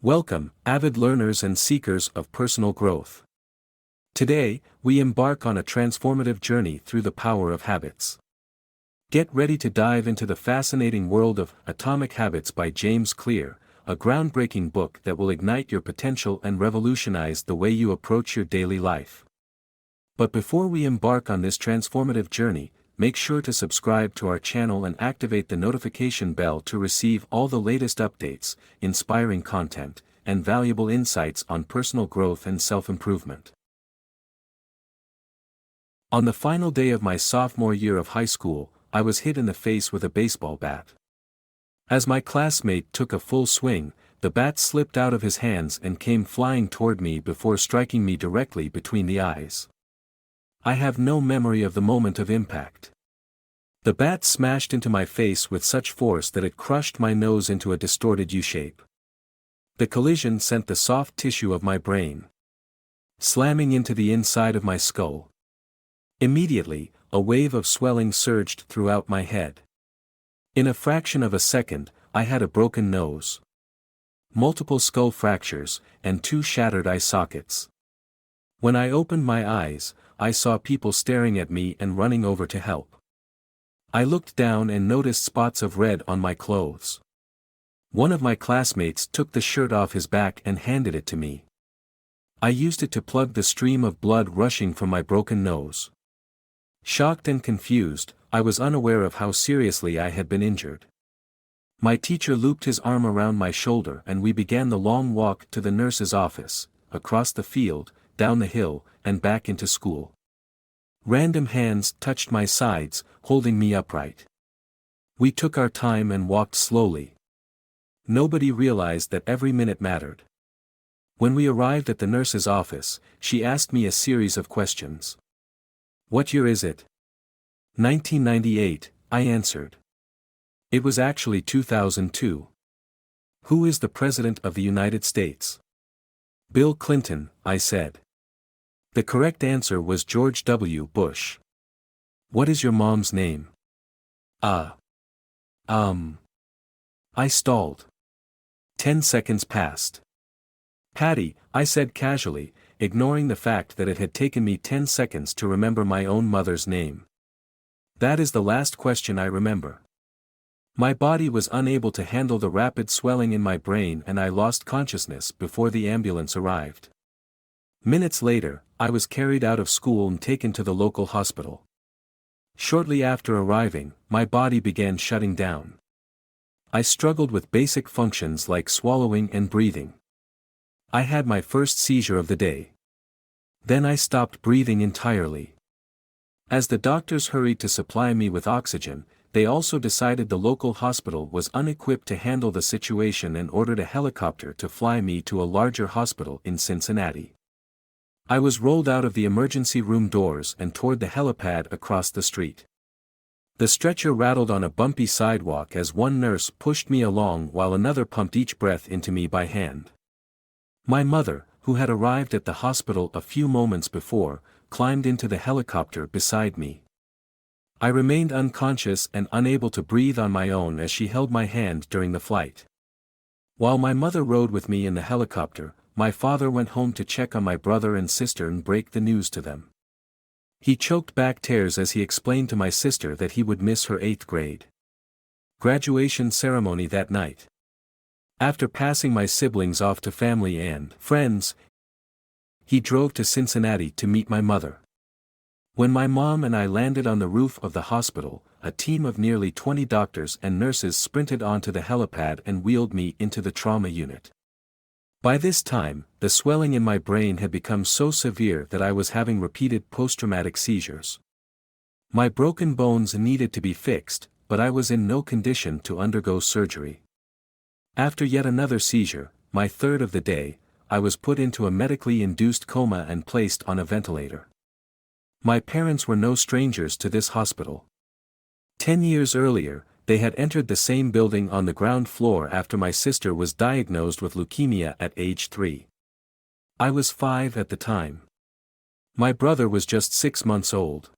Welcome, avid learners and seekers of personal growth. Today, we embark on a transformative journey through the power of habits. Get ready to dive into the fascinating world of Atomic Habits by James Clear, a groundbreaking book that will ignite your potential and revolutionize the way you approach your daily life. But before we embark on this transformative journey, make sure to subscribe to our channel and activate the notification bell to receive all the latest updates, inspiring content, and valuable insights on personal growth and self-improvement. On the final day of my sophomore year of high school, I was hit in the face with a baseball bat. As my classmate took a full swing, the bat slipped out of his hands and came flying toward me before striking me directly between the eyes. I have no memory of the moment of impact. The bat smashed into my face with such force that it crushed my nose into a distorted U-shape. The collision sent the soft tissue of my brain slamming into the inside of my skull. Immediately, a wave of swelling surged throughout my head. In a fraction of a second, I had a broken nose, multiple skull fractures, and 2 shattered eye sockets. When I opened my eyes, I saw people staring at me and running over to help. I looked down and noticed spots of red on my clothes. One of my classmates took the shirt off his back and handed it to me. I used it to plug the stream of blood rushing from my broken nose. Shocked and confused, I was unaware of how seriously I had been injured. My teacher looped his arm around my shoulder and we began the long walk to the nurse's office, across the field, down the hill, and back into school. Random hands touched my sides, holding me upright. We took our time and walked slowly. Nobody realized that every minute mattered. When we arrived at the nurse's office, she asked me a series of questions. "What year is it?" 1998, I answered. It was actually 2002. "Who is the President of the United States?" "Bill Clinton," I said. The correct answer was George W. Bush. "What is your mom's name?" I stalled. 10 seconds passed. "Patty," I said casually, ignoring the fact that it had taken me 10 seconds to remember my own mother's name. That is the last question I remember. My body was unable to handle the rapid swelling in my brain and I lost consciousness before the ambulance arrived. Minutes later, I was carried out of school and taken to the local hospital. Shortly after arriving, my body began shutting down. I struggled with basic functions like swallowing and breathing. I had my first seizure of the day. Then I stopped breathing entirely. As the doctors hurried to supply me with oxygen, they also decided the local hospital was unequipped to handle the situation and ordered a helicopter to fly me to a larger hospital in Cincinnati. I was rolled out of the emergency room doors and toward the helipad across the street. The stretcher rattled on a bumpy sidewalk as one nurse pushed me along while another pumped each breath into me by hand. My mother, who had arrived at the hospital a few moments before, climbed into the helicopter beside me. I remained unconscious and unable to breathe on my own as she held my hand during the flight. While my mother rode with me in the helicopter, my father went home to check on my brother and sister and break the news to them. He choked back tears as he explained to my sister that he would miss her 8th grade graduation ceremony that night. After passing my siblings off to family and friends, he drove to Cincinnati to meet my mother. When my mom and I landed on the roof of the hospital, a team of nearly 20 doctors and nurses sprinted onto the helipad and wheeled me into the trauma unit. By this time, the swelling in my brain had become so severe that I was having repeated post-traumatic seizures. My broken bones needed to be fixed, but I was in no condition to undergo surgery. After yet another seizure, my third of the day, I was put into a medically induced coma and placed on a ventilator. My parents were no strangers to this hospital. 10 years earlier, they had entered the same building on the ground floor after my sister was diagnosed with leukemia at age 3. I was 5 at the time. My brother was just 6 months old.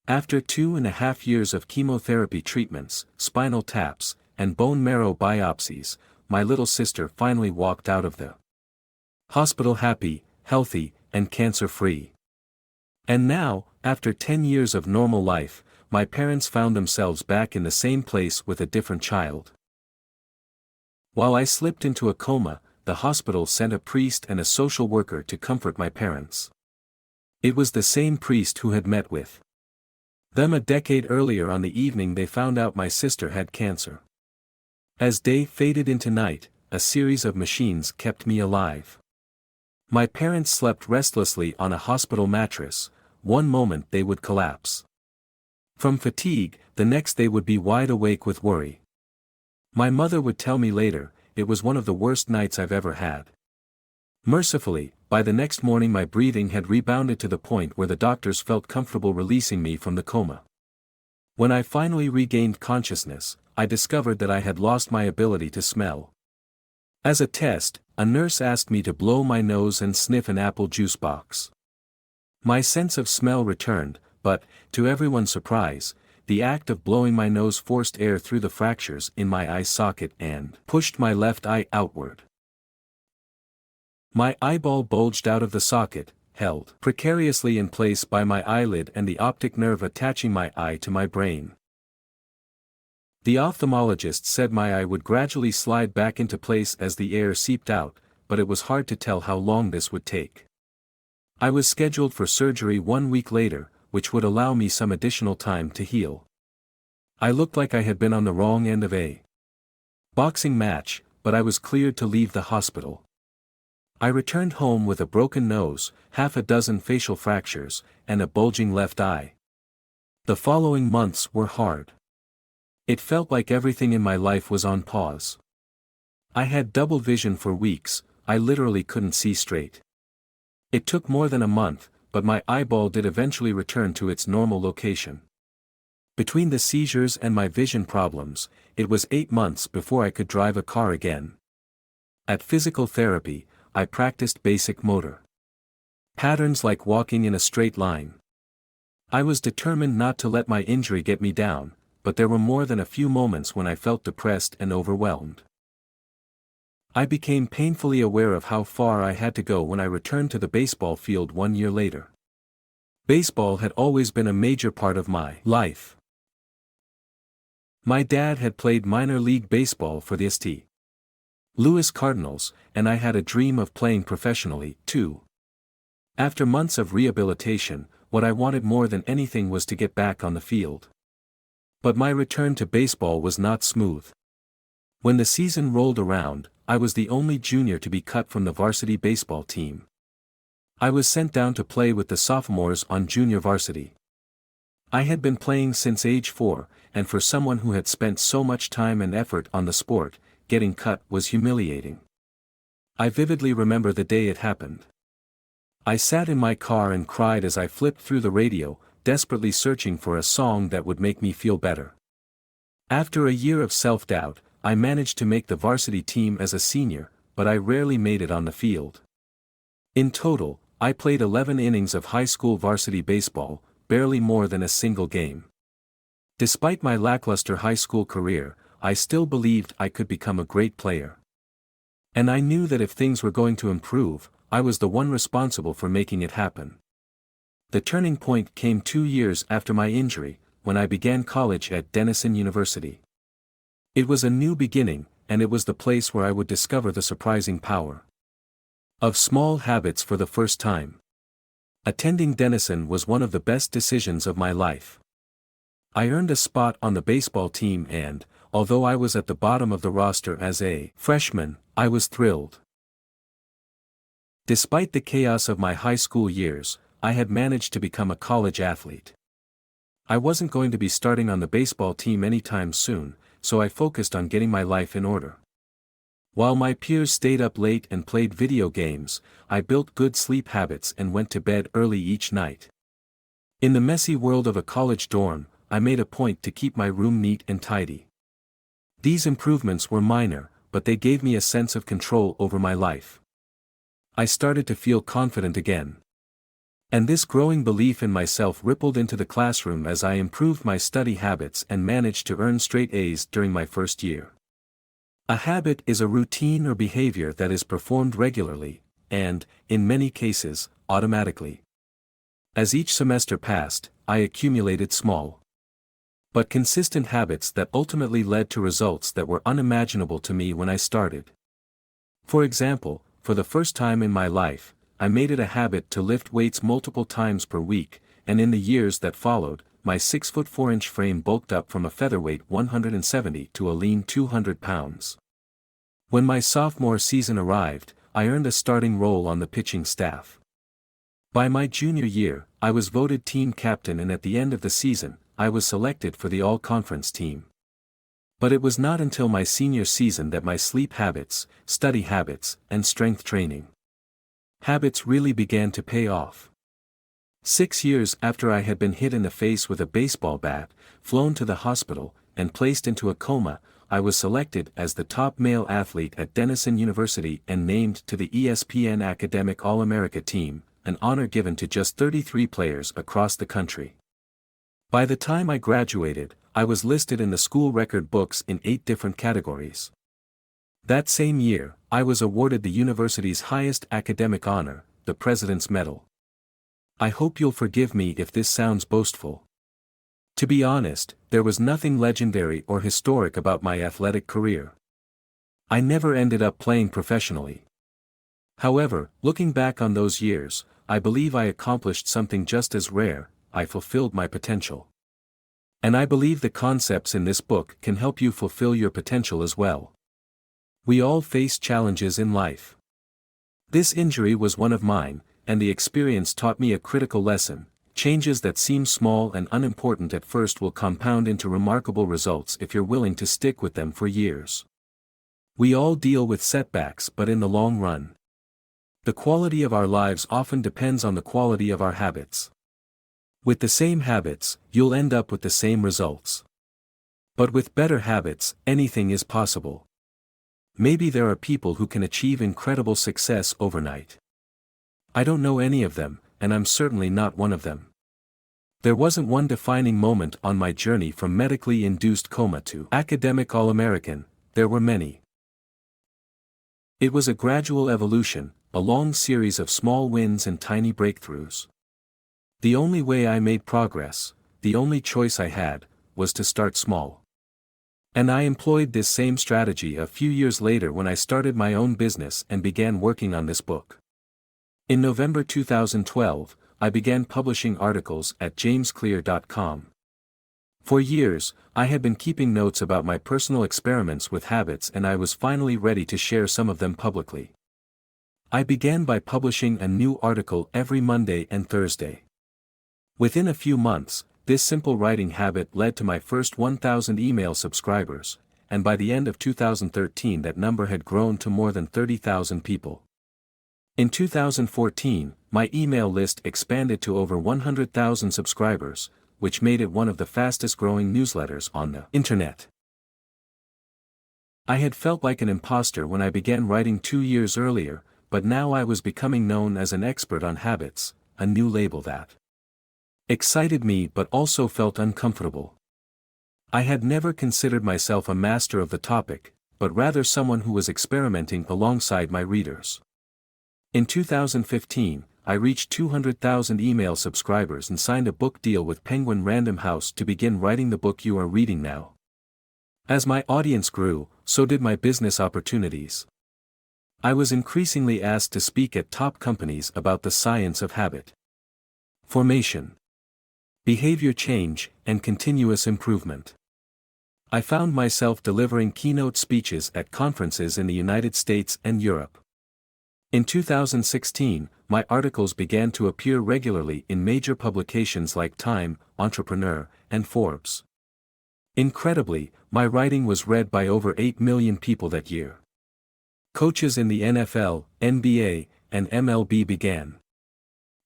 After 2.5 years of chemotherapy treatments, spinal taps, and bone marrow biopsies, my little sister finally walked out of the hospital happy, healthy, and cancer-free. And now, after 10 years of normal life, my parents found themselves back in the same place with a different child. While I slipped into a coma, the hospital sent a priest and a social worker to comfort my parents. It was the same priest who had met with them a decade earlier on the evening they found out my sister had cancer. As day faded into night, a series of machines kept me alive. My parents slept restlessly on a hospital mattress. One moment they would collapse from fatigue, the next they would be wide awake with worry. My mother would tell me later, it was one of the worst nights I've ever had. Mercifully, by the next morning my breathing had rebounded to the point where the doctors felt comfortable releasing me from the coma. When I finally regained consciousness, I discovered that I had lost my ability to smell. As a test, a nurse asked me to blow my nose and sniff an apple juice box. My sense of smell returned, but, to everyone's surprise, the act of blowing my nose forced air through the fractures in my eye socket and pushed my left eye outward. My eyeball bulged out of the socket, held precariously in place by my eyelid and the optic nerve attaching my eye to my brain. The ophthalmologist said my eye would gradually slide back into place as the air seeped out, but it was hard to tell how long this would take. I was scheduled for surgery 1 week later, which would allow me some additional time to heal. I looked like I had been on the wrong end of a boxing match, but I was cleared to leave the hospital. I returned home with a broken nose, half a dozen facial fractures, and a bulging left eye. The following months were hard. It felt like everything in my life was on pause. I had double vision for weeks, I literally couldn't see straight. It took more than a month, but my eyeball did eventually return to its normal location. Between the seizures and my vision problems, it was 8 months before I could drive a car again. At physical therapy, I practiced basic motor patterns like walking in a straight line. I was determined not to let my injury get me down, but there were more than a few moments when I felt depressed and overwhelmed. I became painfully aware of how far I had to go when I returned to the baseball field 1 year later. Baseball had always been a major part of my life. My dad had played minor league baseball for the St. Louis Cardinals, and I had a dream of playing professionally, too. After months of rehabilitation, what I wanted more than anything was to get back on the field. But my return to baseball was not smooth. When the season rolled around, I was the only junior to be cut from the varsity baseball team. I was sent down to play with the sophomores on junior varsity. I had been playing since age 4, and for someone who had spent so much time and effort on the sport, getting cut was humiliating. I vividly remember the day it happened. I sat in my car and cried as I flipped through the radio, desperately searching for a song that would make me feel better. After a year of self-doubt, I managed to make the varsity team as a senior, but I rarely made it on the field. In total, I played 11 innings of high school varsity baseball, barely more than a single game. Despite my lackluster high school career, I still believed I could become a great player. And I knew that if things were going to improve, I was the one responsible for making it happen. The turning point came 2 years after my injury, when I began college at Denison University. It was a new beginning, and it was the place where I would discover the surprising power of small habits for the first time. Attending Denison was one of the best decisions of my life. I earned a spot on the baseball team and, although I was at the bottom of the roster as a freshman, I was thrilled. Despite the chaos of my high school years, I had managed to become a college athlete. I wasn't going to be starting on the baseball team anytime soon, so I focused on getting my life in order. While my peers stayed up late and played video games, I built good sleep habits and went to bed early each night. In the messy world of a college dorm, I made a point to keep my room neat and tidy. These improvements were minor, but they gave me a sense of control over my life. I started to feel confident again. And this growing belief in myself rippled into the classroom as I improved my study habits and managed to earn straight A's during my first year. A habit is a routine or behavior that is performed regularly, and, in many cases, automatically. As each semester passed, I accumulated small but consistent habits that ultimately led to results that were unimaginable to me when I started. For example, for the first time in my life, I made it a habit to lift weights multiple times per week, and in the years that followed, my 6 foot 4 inch frame bulked up from a featherweight 170 to a lean 200 pounds. When my sophomore season arrived, I earned a starting role on the pitching staff. By my junior year, I was voted team captain, and at the end of the season, I was selected for the all-conference team. But it was not until my senior season that my sleep habits, study habits, and strength training habits really began to pay off. 6 years after I had been hit in the face with a baseball bat, flown to the hospital, and placed into a coma, I was selected as the top male athlete at Denison University and named to the ESPN Academic All-America team, an honor given to just 33 players across the country. By the time I graduated, I was listed in the school record books in 8 different categories. That same year, I was awarded the university's highest academic honor, the President's Medal. I hope you'll forgive me if this sounds boastful. To be honest, there was nothing legendary or historic about my athletic career. I never ended up playing professionally. However, looking back on those years, I believe I accomplished something just as rare. I fulfilled my potential. And I believe the concepts in this book can help you fulfill your potential as well. We all face challenges in life. This injury was one of mine, and the experience taught me a critical lesson. Changes that seem small and unimportant at first will compound into remarkable results if you're willing to stick with them for years. We all deal with setbacks, but in the long run, the quality of our lives often depends on the quality of our habits. With the same habits, you'll end up with the same results. But with better habits, anything is possible. Maybe there are people who can achieve incredible success overnight. I don't know any of them, and I'm certainly not one of them. There wasn't one defining moment on my journey from medically induced coma to academic All-American. There were many. It was a gradual evolution, a long series of small wins and tiny breakthroughs. The only way I made progress, the only choice I had, was to start small. And I employed this same strategy a few years later when I started my own business and began working on this book. In November 2012, I began publishing articles at jamesclear.com. For years, I had been keeping notes about my personal experiments with habits, and I was finally ready to share some of them publicly. I began by publishing a new article every Monday and Thursday. Within a few months, this simple writing habit led to my first 1,000 email subscribers, and by the end of 2013 that number had grown to more than 30,000 people. In 2014, my email list expanded to over 100,000 subscribers, which made it one of the fastest-growing newsletters on the internet. I had felt like an imposter when I began writing 2 years earlier, but now I was becoming known as an expert on habits, a new label that excited me but also felt uncomfortable. I had never considered myself a master of the topic, but rather someone who was experimenting alongside my readers. In 2015, I reached 200,000 email subscribers and signed a book deal with Penguin Random House to begin writing the book you are reading now. As my audience grew, so did my business opportunities. I was increasingly asked to speak at top companies about the science of habit formation, behavior change, and continuous improvement. I found myself delivering keynote speeches at conferences in the United States and Europe. In 2016, my articles began to appear regularly in major publications like Time, Entrepreneur, and Forbes. Incredibly, my writing was read by over 8 million people that year. Coaches in the NFL, NBA, and MLB began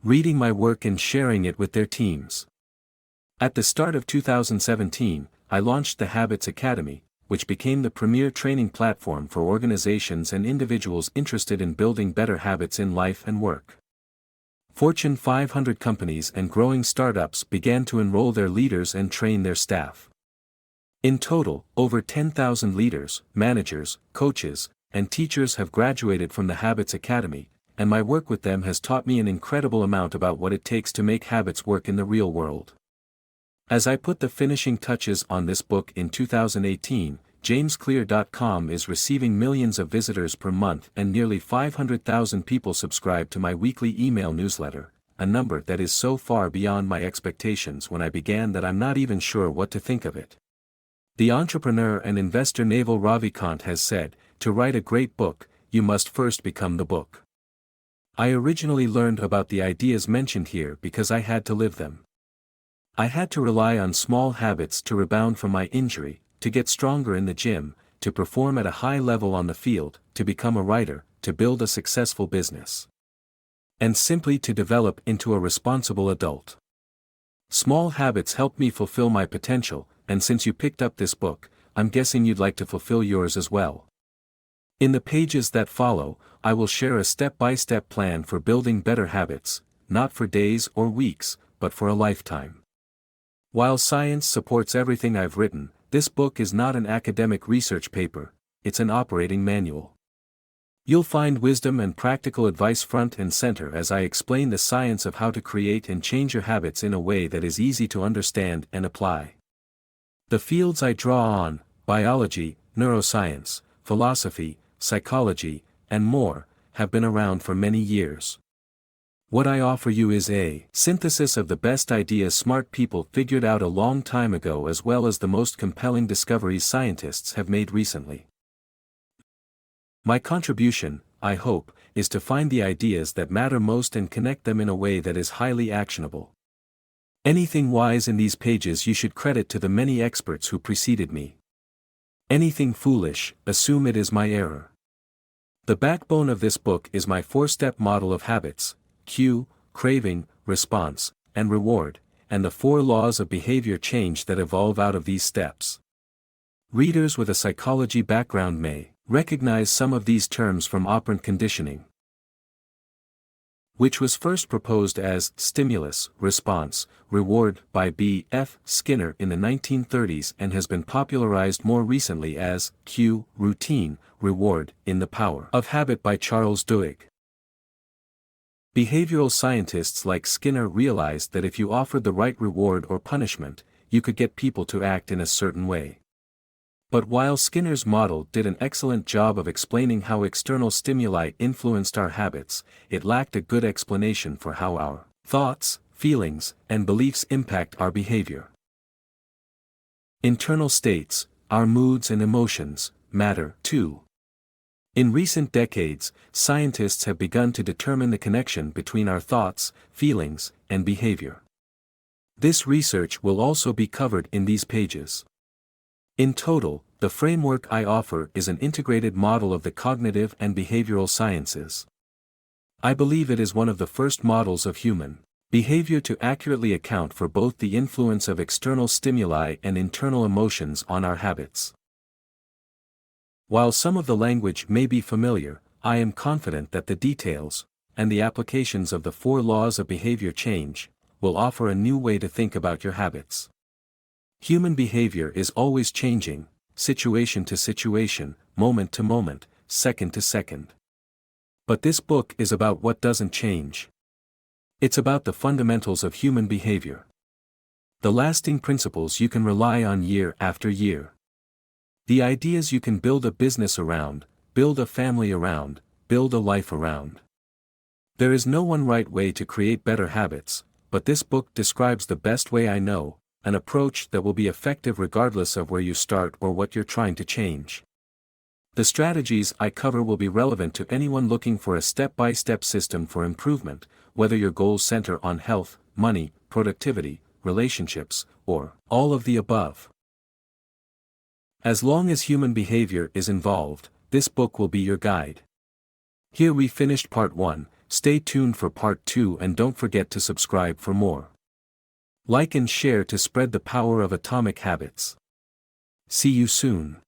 reading my work and sharing it with their teams. At the start of 2017, I launched the Habits Academy, which became the premier training platform for organizations and individuals interested in building better habits in life and work. Fortune 500 companies and growing startups began to enroll their leaders and train their staff. In total, over 10,000 leaders, managers, coaches, and teachers have graduated from the Habits Academy, and my work with them has taught me an incredible amount about what it takes to make habits work in the real world. As I put the finishing touches on this book in 2018, JamesClear.com is receiving millions of visitors per month and nearly 500,000 people subscribe to my weekly email newsletter, a number that is so far beyond my expectations when I began that I'm not even sure what to think of it. The entrepreneur and investor Naval Ravikant has said, "To write a great book, you must first become the book." I originally learned about the ideas mentioned here because I had to live them. I had to rely on small habits to rebound from my injury, to get stronger in the gym, to perform at a high level on the field, to become a writer, to build a successful business. And simply to develop into a responsible adult. Small habits helped me fulfill my potential, and since you picked up this book, I'm guessing you'd like to fulfill yours as well. In the pages that follow, I will share a step-by-step plan for building better habits, not for days or weeks, but for a lifetime. While science supports everything I've written, this book is not an academic research paper, it's an operating manual. You'll find wisdom and practical advice front and center as I explain the science of how to create and change your habits in a way that is easy to understand and apply. The fields I draw on, biology, neuroscience, philosophy, psychology, and more, have been around for many years. What I offer you is a synthesis of the best ideas smart people figured out a long time ago as well as the most compelling discoveries scientists have made recently. My contribution, I hope, is to find the ideas that matter most and connect them in a way that is highly actionable. Anything wise in these pages you should credit to the many experts who preceded me. Anything foolish, assume it is my error. The backbone of this book is my 4-step model of habits: cue, craving, response, and reward, and the 4 laws of behavior change that evolve out of these steps. Readers with a psychology background may recognize some of these terms from operant conditioning, which was first proposed as stimulus, response, reward by B. F. Skinner in the 1930s and has been popularized more recently as cue, routine, reward in The Power of Habit by Charles Duhigg. Behavioral scientists like Skinner realized that if you offered the right reward or punishment, you could get people to act in a certain way. But while Skinner's model did an excellent job of explaining how external stimuli influenced our habits, it lacked a good explanation for how our thoughts, feelings, and beliefs impact our behavior. Internal states, our moods and emotions, matter too. In recent decades, scientists have begun to determine the connection between our thoughts, feelings, and behavior. This research will also be covered in these pages. In total, the framework I offer is an integrated model of the cognitive and behavioral sciences. I believe it is one of the first models of human behavior to accurately account for both the influence of external stimuli and internal emotions on our habits. While some of the language may be familiar, I am confident that the details, and the applications of the 4 laws of behavior change, will offer a new way to think about your habits. Human behavior is always changing, situation to situation, moment to moment, second to second. But this book is about what doesn't change. It's about the fundamentals of human behavior. The lasting principles you can rely on year after year. The ideas you can build a business around, build a family around, build a life around. There is no one right way to create better habits, but this book describes the best way I know, an approach that will be effective regardless of where you start or what you're trying to change. The strategies I cover will be relevant to anyone looking for a step-by-step system for improvement, whether your goals center on health, money, productivity, relationships, or all of the above. As long as human behavior is involved, this book will be your guide. Here we finished part 1, stay tuned for part 2 and don't forget to subscribe for more. Like and share to spread the power of atomic habits. See you soon.